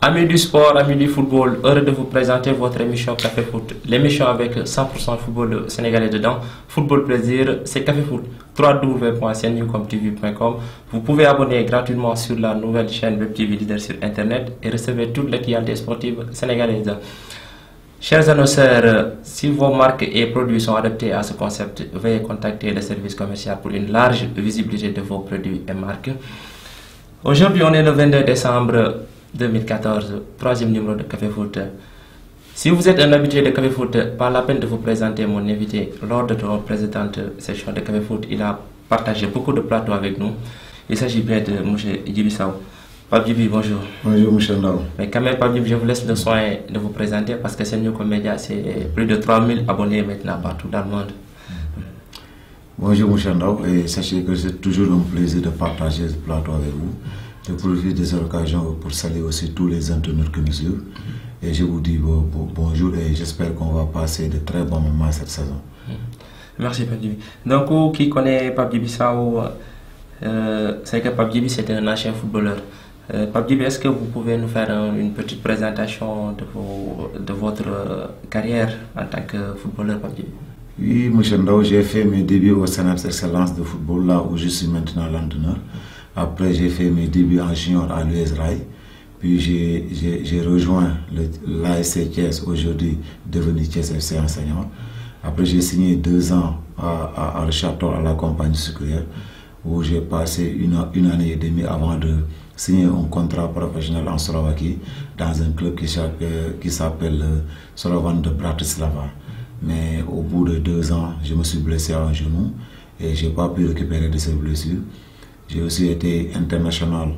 Amis du sport, amis du football, heureux de vous présenter votre émission Café Foot. L'émission avec 100% football sénégalais dedans. Football plaisir, c'est Café Foot. www.cnewcomtv.com. Vous pouvez abonner gratuitement sur la nouvelle chaîne Web TV Leader sur Internet et recevoir toute l'actualité sportive sénégalaise. Chers annonceurs, si vos marques et produits sont adaptés à ce concept, veuillez contacter le service commercial pour une large visibilité de vos produits et marques. Aujourd'hui, on est le 22 décembre 2014, troisième numéro de Café Foot. Si vous êtes un habitué de Café Foot, pas la peine de vous présenter mon invité. Lors de notre précédente session de Café Foot, il a partagé beaucoup de plateaux avec nous. Il s'agit bien de M. Djibi Sow. Pape Djibi, bonjour. Bonjour, M. Ndao. Mais quand même, Pape Djibi, je vous laisse le soin de vous présenter parce que c'est Newcom Media, c'est plus de 3000 abonnés maintenant partout dans le monde. Bonjour, M. Ndao, et sachez que c'est toujours un plaisir de partager ce plateau avec vous. Je profite de cette occasion pour saluer aussi tous les internautes qui nous suivent. Et je vous dis bonjour et j'espère qu'on va passer de très bons moments cette saison. Merci Pape Djibi. Donc, qui connaît Pape Djibi Sow, c'est que Pape Djibi c'est un ancien footballeur. Pape Djibi, est-ce que vous pouvez nous faire une petite présentation de votre carrière en tant que footballeur, Pape Djibi? Oui, M. Ndao, j'ai fait mes débuts au CNEPS Excellence de football, là où je suis maintenant l'entraîneur. Après, j'ai fait mes débuts en junior à l'US Rail. Puis, j'ai rejoint l'ASC Thiès, aujourd'hui devenu Thiès FC enseignant. Après, j'ai signé 2 ans à Le Château, à la compagnie sucrière, où j'ai passé une année et demie avant de signer un contrat professionnel en Slovaquie, dans un club qui s'appelle Slovan de Bratislava. Mais au bout de 2 ans, je me suis blessé à un genou et je n'ai pas pu récupérer de ces blessures. J'ai aussi été international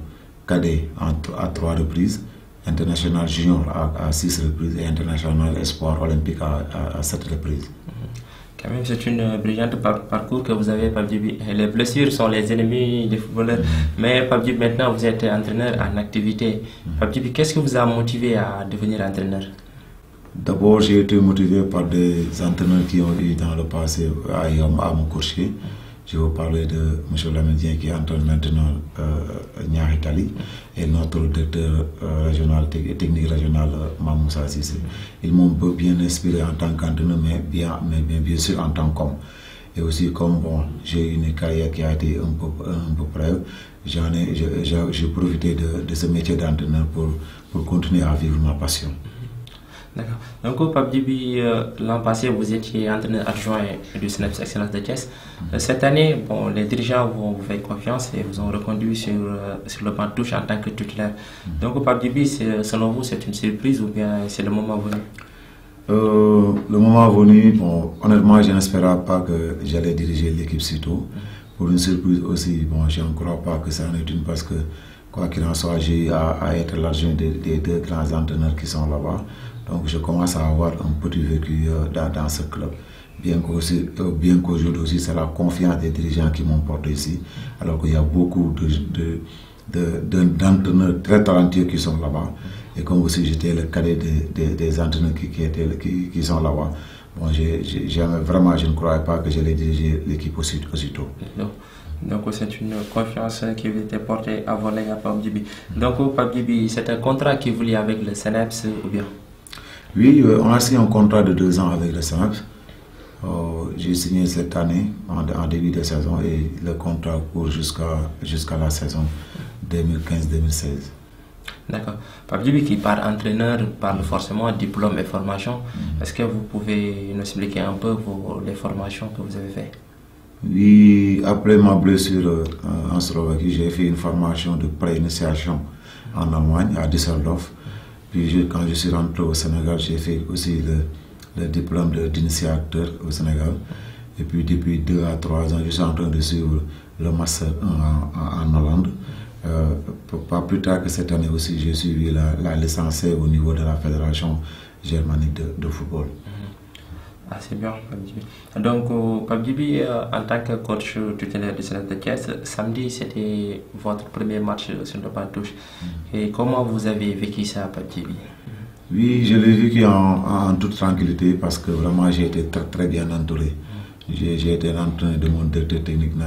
cadet à 3 reprises, international junior à 6 reprises et international espoir olympique à 7 reprises. Quand même, c'est une brillante parcours que vous avez, Pape Djibi. Les blessures sont les ennemis des footballeurs. Mais Pape Djibi, maintenant, vous êtes entraîneur en activité. Pape Djibi, qu'est-ce qui vous a motivé à devenir entraîneur? D'abord, j'ai été motivé par des entraîneurs qui ont eu dans le passé à Mokourché. Je vais vous parler de M. Lamedien qui entraîne maintenant Niaritali et notre directeur régional, technique régional Mamoussa Sissé. Ils m'ont bien inspiré en tant qu'entraîneur, mais bien sûr en tant qu'homme. Et aussi comme j'ai une carrière qui a été un peu brève, j'ai profité de ce métier d'entraîneur pour continuer à vivre ma passion. D'accord. Donc, Pape Djibi, l'an passé, vous étiez entraîneur adjoint du CNEPS Excellence de Thiès. Cette année, les dirigeants vous fait confiance et vous ont reconduit sur le banc de touche en tant que titulaire. Donc, Pape Djibi, selon vous, c'est une surprise ou bien c'est le moment venu? Le moment venu, honnêtement, je n'espérais pas que j'allais diriger l'équipe si tôt. Pour une surprise aussi, je ne crois pas que ça en est une parce que, quoi qu'il en soit, j'ai eu à être l'adjoint des 2 grands entraîneurs qui sont là-bas. Donc je commence à avoir un petit vécu dans ce club. Bien qu'aujourd'hui aussi, c'est la confiance des dirigeants qui m'ont porté ici. Alors qu'il y a beaucoup d'entraîneurs très talentueux qui sont là-bas. Et comme aussi j'étais le cadet des entraîneurs qui sont là-bas. Vraiment, je ne croyais pas que j'allais diriger l'équipe aussitôt. Donc c'est une confiance qui vous était portée à voler à Pape Djibi. Donc Pape Djibi, c'est un contrat qui vous lie avec le CNEPS ou bien? Oui, on a signé un contrat de 2 ans avec le CNEPS. J'ai signé cette année, en début de saison, et le contrat court jusqu'à la saison 2015-2016. D'accord. Pape Djibi, qui part entraîneur, parle forcément diplôme et formation. Est-ce que vous pouvez nous expliquer un peu les formations que vous avez faites? Oui, après ma blessure en Slovaquie, j'ai fait une formation de pré-initiation en Allemagne, à Düsseldorf. Puis quand je suis rentré au Sénégal, j'ai fait aussi le diplôme d'initiateur au Sénégal. Et puis depuis 2 à 3 ans, je suis en train de suivre le Master 1 en Hollande. Pas plus tard que cette année aussi, j'ai suivi la licence au niveau de la Fédération germanique de football. Ah, c'est bien, Pape Djibi. Donc, Pape Djibi, en tant que coach tutélaire du CNEPS de Thiès, samedi, c'était votre premier match sur le banc de touche. Et comment vous avez vécu ça, Pape Djibi? Oui, je l'ai vécu en toute tranquillité parce que vraiment j'ai été très bien entouré J'ai été entraîné de mon directeur technique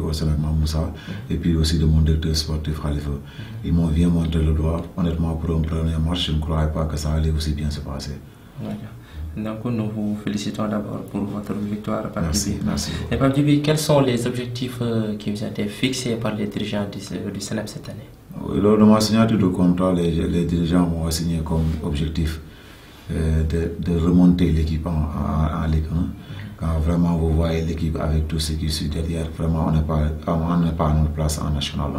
au Sénégal, Moussa, et puis aussi de mon directeur sportif Khalifa. Ils m'ont bien montré le doigt. Honnêtement, pour un premier match, je ne croyais pas que ça allait aussi bien se passer. Donc nous vous félicitons d'abord pour votre victoire. Merci. Et Pape Djibi, quels sont les objectifs qui vous ont été fixés par les dirigeants du CNEPS cette année? Lors de ma signature de contrat, les dirigeants m'ont assigné comme objectif de remonter l'équipe en Ligue 1. Quand vraiment vous voyez l'équipe avec tout ce qui suit derrière, vraiment on n'est pas à notre place en National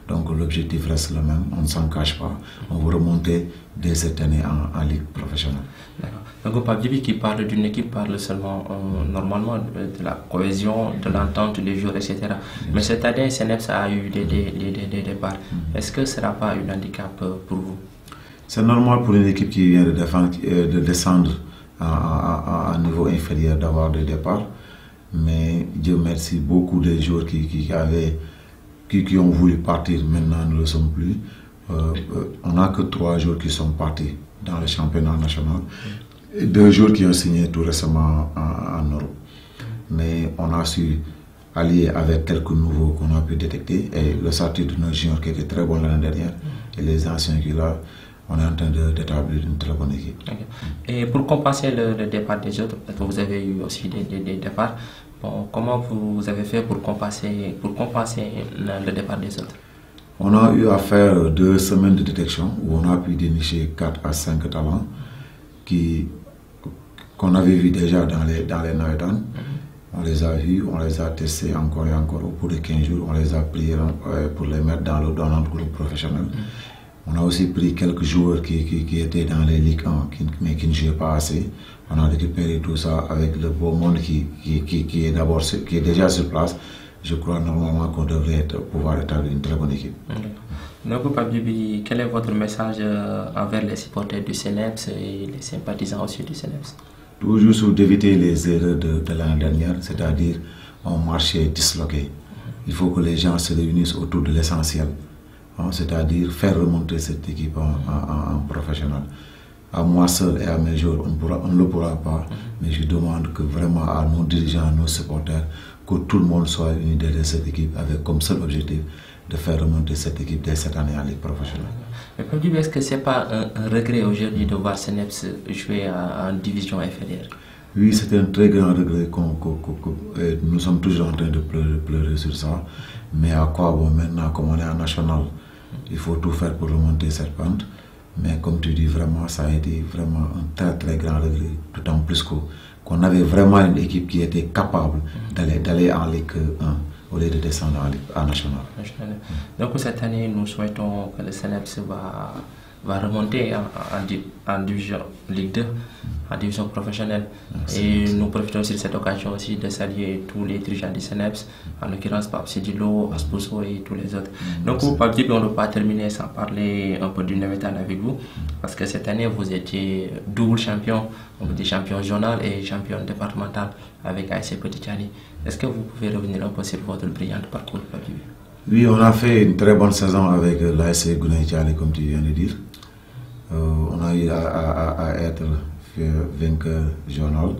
1. Donc l'objectif reste le même, on ne s'en cache pas. On veut remonter dès cette année en Ligue professionnelle. D'accord. Donc Pape Djibi qui parle d'une équipe parle seulement normalement de la cohésion, de l'entente des joueurs, etc. Mais cette année, CNEPS a eu des départs. Est-ce que ce ne sera pas un handicap pour vous? C'est normal pour une équipe qui vient de descendre à un niveau inférieur d'avoir des départs. Mais Dieu merci, beaucoup de joueurs qui ont voulu partir maintenant ne le sont plus. On n'a que 3 joueurs qui sont partis dans le championnat national. Et 2 joueurs qui ont signé tout récemment en Europe. Mais on a su allier avec quelques nouveaux qu'on a pu détecter. Et le sorti de nos juniors qui était très bon l'année dernière. Et les anciens qui là, on est en train d'établir une très bonne équipe. Okay. Et pour compenser le départ des autres, vous avez eu aussi des départs. Bon, comment vous avez fait pour compenser le départ des autres? On a eu à faire 2 semaines de détection où on a pu dénicher 4 à 5 talents qu'on avait vus déjà dans les Naïdan. On les a vus, on les a testés encore et encore. Au bout de 15 jours, on les a pris pour les mettre dans notre groupe professionnel. On a aussi pris quelques joueurs qui étaient dans les Ligue 1, mais qui ne jouaient pas assez. On a récupéré tout ça avec le beau monde qui est déjà sur place. Je crois normalement qu'on devrait pouvoir établir une très bonne équipe. Donc, Pape Djibi, quel est votre message envers les supporters du CNEPS et les sympathisants aussi du CNEPS? Toujours sur d'éviter les erreurs de l'année dernière, c'est-à-dire un marché disloqué. Il faut que les gens se réunissent autour de l'essentiel. C'est-à-dire faire remonter cette équipe en professionnel. À moi seul et à mes joueurs, on ne le pourra pas, mais je demande que vraiment à nos dirigeants, à nos supporters, que tout le monde soit uni derrière cette équipe avec comme seul objectif de faire remonter cette équipe dès cette année en Ligue professionnelle. Mais est-ce que ce n'est pas un regret aujourd'hui de voir CNEPS jouer en division inférieure? Oui, c'est un très grand regret. Nous sommes toujours en train de pleurer sur ça. Mais à quoi bon maintenant, comme on est en national, il faut tout faire pour remonter cette pente. Mais comme tu dis, vraiment, ça a été vraiment un très très grand regret. D'autant plus qu'on avait vraiment une équipe qui était capable d'aller en Ligue 1 au lieu de descendre en national. Donc cette année, nous souhaitons que le CNEPS va remonter en division Ligue 2, en division professionnelle. Et nous profitons aussi de cette occasion aussi de saluer tous les dirigeants du CNEPS, en l'occurrence Pape Sidilo, Asposo et tous les autres. Donc pour Pape Djibi, on ne peut pas terminer sans parler un peu du Navétane avec vous, parce que cette année vous étiez double champion, on dit champion zonal et champion départemental avec ASC Petit Thiali. Est-ce que vous pouvez revenir un peu sur votre brillante parcours, Pape Djibi? Oui, on a fait une très bonne saison avec l'ASC Gounaï Thiali, comme tu viens de dire. On a eu à être vainqueur journal,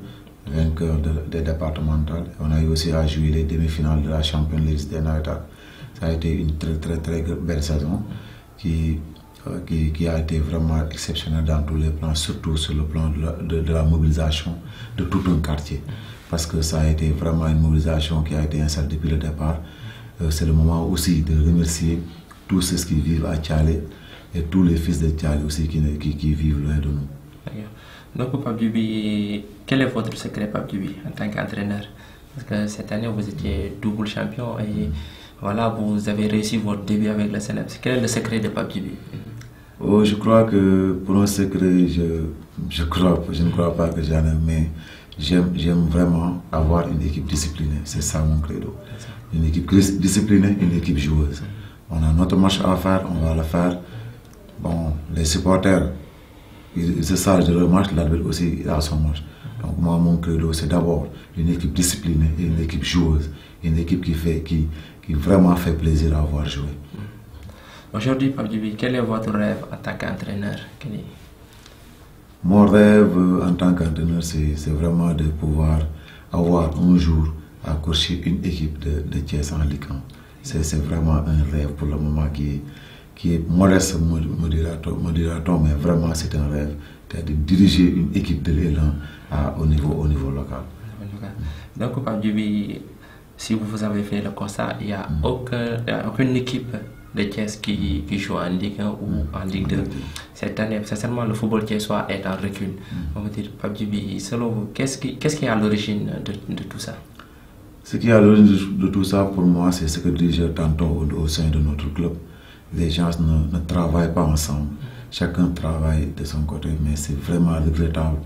vainqueur des départementales. On a eu aussi à jouer les demi-finales de la Champions League des Naïdan. Ça a été une très belle saison qui a été vraiment exceptionnelle dans tous les plans, surtout sur le plan de la mobilisation de tout un quartier. Parce que ça a été vraiment une mobilisation qui a été installée depuis le départ. C'est le moment aussi de remercier tous ceux qui vivent à Thiali et tous les fils de Thiali aussi qui vivent loin de nous. Donc, Pape Djibi, quel est votre secret, Pape Djibi, en tant qu'entraîneur? Parce que cette année, vous étiez double champion et voilà, vous avez réussi votre début avec le CNEPS. Quel est le secret de Pape Djibi? Je crois que pour un secret, je ne crois pas que j'en ai, mais j'aime vraiment avoir une équipe disciplinée. C'est ça mon credo. Une équipe disciplinée, une équipe joueuse. On a notre match à faire, on va le faire. Bon, les supporters, ils se chargent de leur match, l'arbitre aussi a son match. Donc moi, mon credo, c'est d'abord une équipe disciplinée, une équipe joueuse, une équipe qui vraiment fait plaisir à voir jouer. Aujourd'hui, Pape Djibi, quel est votre rêve en tant qu'entraîneur? Mon rêve en tant qu'entraîneur, c'est vraiment de pouvoir avoir un jour à coacher une équipe de Thiès en Ligue 1. C'est vraiment un rêve pour le moment qui est modeste, me dira-t-on, mais vraiment c'est un rêve de diriger une équipe de l'élan au niveau local. Donc, Pape Djiby, si vous avez fait le constat, il n'y a aucune équipe de Thiès qui joue en Ligue 1 ou en Ligue 2. Cette année, sincèrement, le football thiessois est en recul. On va dire, Pape Djiby, selon vous, qu'est-ce qui est à l'origine de tout ça? Ce qui est à l'origine de tout ça, pour moi, c'est ce que je disais tantôt au sein de notre club. Les gens ne travaillent pas ensemble. Chacun travaille de son côté, mais c'est vraiment regrettable.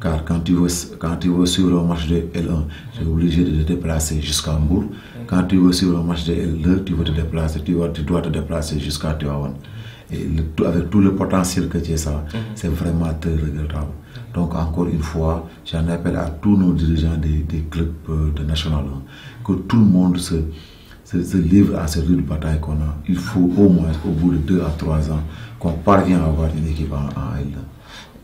Car quand tu veux suivre un match de L1, tu es obligé de te déplacer jusqu'à Hambourg. Quand tu veux suivre un match de L2, tu dois te déplacer jusqu'à Tivaouane. Et avec tout le potentiel que tu as ça, c'est vraiment très regrettable. Donc encore une fois, j'en appelle à tous nos dirigeants des clubs de National 1, que tout le monde se livre à cette rude bataille qu'on a. Il faut au moins, au bout de 2 à 3 ans, qu'on parvienne à avoir une équipe en L2.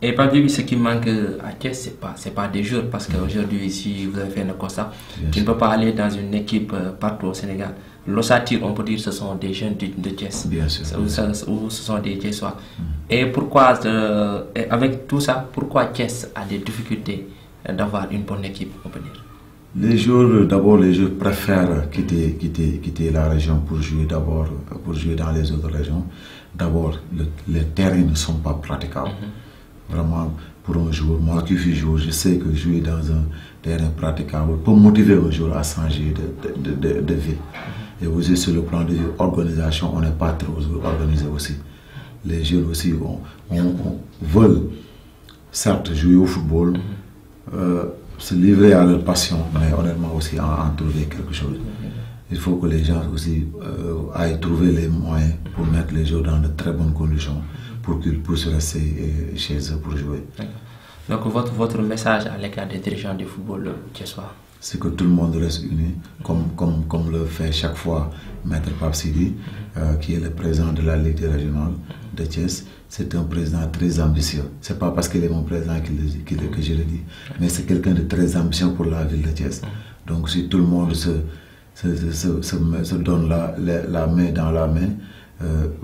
Et Pape Djiby, ce qui manque à Thiès, ce n'est pas des joueurs, parce qu'aujourd'hui, si vous avez fait un constat, tu ne peux pas aller dans une équipe partout au Sénégal. L'ossature, on peut dire, ce sont des jeunes de Thiès. Bien sûr. Ou ce sont des Thiessois. Et pourquoi, avec tout ça, pourquoi Thiès a des difficultés d'avoir une bonne équipe, on peut dire? Les joueurs, d'abord, les joueurs préfèrent quitter la région pour jouer dans les autres régions. D'abord, les terrains ne sont pas praticables. Vraiment, pour un joueur, moi qui suis joueur, je sais que jouer dans un terrain praticable peut motiver un joueur à changer de vie. Et aussi sur le plan de l'organisation, on n'est pas trop organisé aussi. Les jeunes aussi veulent certes jouer au football, se livrer à leur passion, mais honnêtement aussi en trouver quelque chose. Il faut que les gens aussi aillent trouver les moyens pour mettre les joueurs dans de très bonnes conditions pour qu'ils puissent rester chez eux pour jouer. Donc votre message à l'égard des dirigeants du football thiessois? C'est que tout le monde reste uni, comme le fait chaque fois Maître Pape Sidi, qui est le président de la Ligue régionale de Thiès. C'est un président très ambitieux. Ce n'est pas parce qu'il est mon président que je le dis, mais c'est quelqu'un de très ambitieux pour la ville de Thiès. Donc si tout le monde se donne la main dans la main,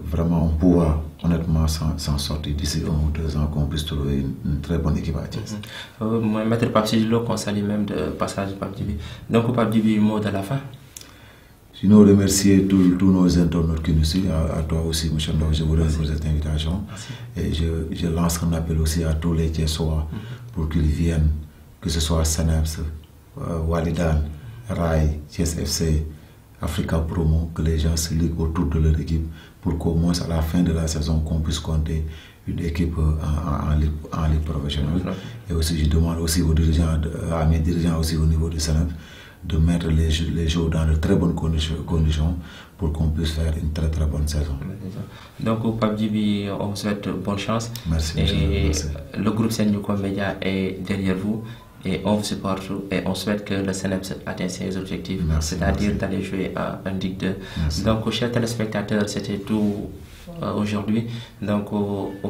vraiment on pourra honnêtement s'en sortir d'ici 1 ou 2 ans, qu'on puisse trouver une très bonne équipe à Thiès. Maître Pape Sidi, qu'on salue même de passage Pape Djiby. Donc Pape Djiby, mot de la fin? Sinon, remercier tous nos internautes qui nous suivent, à toi aussi, M. Ndao, je vous remercie pour cette invitation. Et je lance un appel aussi à tous les Thiessois pour qu'ils viennent, que ce soit Saneps, Walidan, Rai, Thiès FC, Africa Promo, que les gens se liguent autour de leur équipe pour qu'au moins à la fin de la saison, qu'on puisse compter une équipe en ligue professionnelle. Et aussi, je demande aussi aux dirigeants, à mes dirigeants aussi au niveau du Saneps, de mettre les joueurs dans de très bonnes conditions pour qu'on puisse faire une très très bonne saison. Donc Pape Djiby, on vous souhaite bonne chance. Merci. Et merci. Le groupe Senyuko Media est derrière vous et on vous supporte et on souhaite que le CNEPS atteigne ses objectifs, c'est-à-dire d'aller jouer en Ligue 2. Merci. Donc chers téléspectateurs, c'était tout aujourd'hui. Donc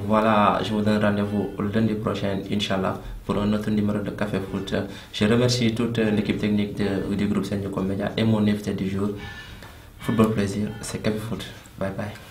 voilà, je vous donne rendez-vous le lundi prochain, Inch'Allah, pour un autre numéro de Café Foot. Je remercie toute l'équipe technique du groupe Senyuko Media et mon invité du jour. Football plaisir, c'est Café Foot. Bye bye.